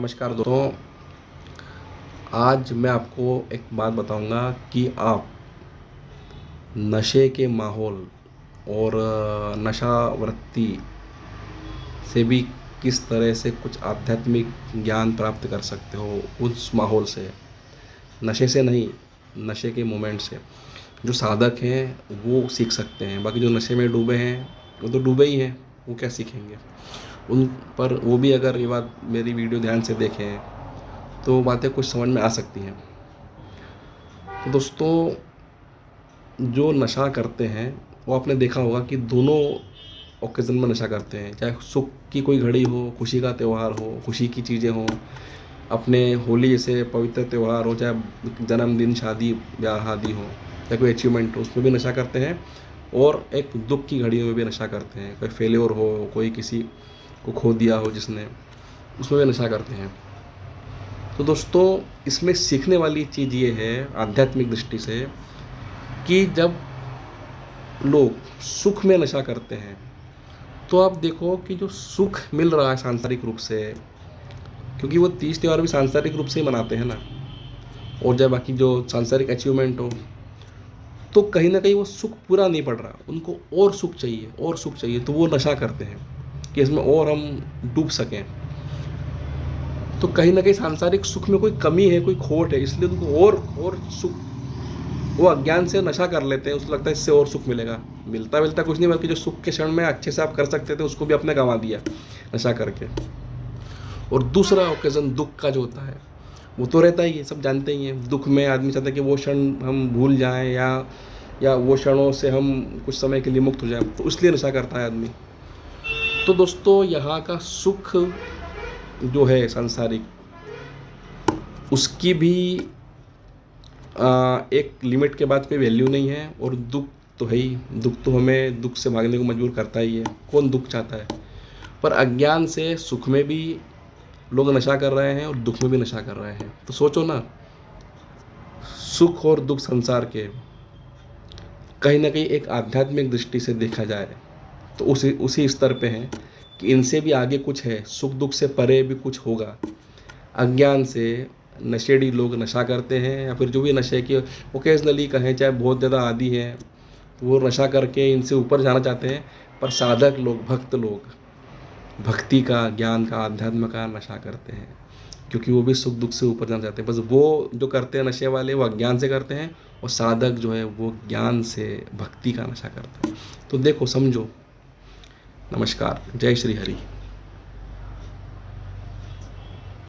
नमस्कार दोस्तों। आज मैं आपको एक बात बताऊंगा कि आप नशे के माहौल और नशावृत्ति से भी किस तरह से कुछ आध्यात्मिक ज्ञान प्राप्त कर सकते हो। उस माहौल से, नशे से नहीं, नशे के मोमेंट से जो साधक हैं वो सीख सकते हैं। बाकी जो नशे में डूबे हैं वो तो डूबे ही हैं, वो क्या सीखेंगे। उन पर वो भी अगर ये बात मेरी वीडियो ध्यान से देखें तो बातें कुछ समझ में आ सकती हैं। तो दोस्तों, जो नशा करते हैं वो आपने देखा होगा कि दोनों ओकेज़न में नशा करते हैं। चाहे सुख की कोई घड़ी हो, खुशी का त्यौहार हो, खुशी की चीज़ें हों, अपने होली जैसे पवित्र त्यौहार हो, चाहे जन्मदिन, शादी ब्याह आदि हो, या कोई अचीवमेंट हो, उसमें भी नशा करते हैं। और एक दुख की घड़ियों में भी नशा करते हैं। कोई फेल्योर हो, कोई किसी को खो दिया हो जिसने, उसमें भी नशा करते हैं। तो दोस्तों, इसमें सीखने वाली चीज़ ये है आध्यात्मिक दृष्टि से कि जब लोग सुख में नशा करते हैं तो आप देखो कि जो सुख मिल रहा है सांसारिक रूप से, क्योंकि वो तीज त्यौहार भी सांसारिक रूप से ही मनाते हैं ना, और जब बाकी जो सांसारिक अचीवमेंट हो, तो कहीं ना कहीं वो सुख पूरा नहीं पड़ रहा, उनको और सुख चाहिए, और सुख चाहिए, तो वो नशा करते हैं कि इसमें और हम डूब सकें। तो कहीं ना कहीं सांसारिक सुख में कोई कमी है, कोई खोट है, इसलिए उनको और सुख, वो अज्ञान से नशा कर लेते हैं। उसको लगता है इससे और सुख मिलेगा। मिलता कुछ नहीं, बल्कि जो सुख के क्षण में अच्छे से आप कर सकते थे उसको भी आपने गंवा दिया नशा करके। और दूसरा ओकेज़न दुख का जो होता है वो तो रहता ही है, सब जानते ही हैं। दुख में आदमी चाहता है कि वो क्षण हम भूल जाएं या वो क्षणों से हम कुछ समय के लिए मुक्त हो जाएं, तो इसलिए नशा करता है आदमी। तो दोस्तों, यहाँ का सुख जो है सांसारिक, उसकी भी एक लिमिट के बाद कोई वैल्यू नहीं है। और दुख तो है ही, दुख तो हमें दुख से भागने को मजबूर करता ही है। कौन दुख चाहता है। पर अज्ञान से सुख में भी लोग नशा कर रहे हैं और दुख में भी नशा कर रहे हैं। तो सोचो ना, सुख और दुख संसार के कहीं ना कहीं एक आध्यात्मिक दृष्टि से देखा जाए तो उसी स्तर पे हैं कि इनसे भी आगे कुछ है, सुख दुख से परे भी कुछ होगा। अज्ञान से नशेड़ी लोग नशा करते हैं, या फिर जो भी नशे के ओकेजनली कहें, चाहे बहुत ज़्यादा आदी हैं, वो नशा करके इनसे ऊपर जाना चाहते हैं। पर साधक लोग, भक्त लोग भक्ति का, ज्ञान का, अध्यात्म का नशा करते हैं, क्योंकि वो भी सुख दुख से ऊपर जाना चाहते हैं। बस वो जो करते हैं नशे वाले, वो अज्ञान से करते हैं, और साधक जो है वो ज्ञान से, भक्ति का नशा करते हैं। तो देखो, समझो। नमस्कार, जय श्री हरि।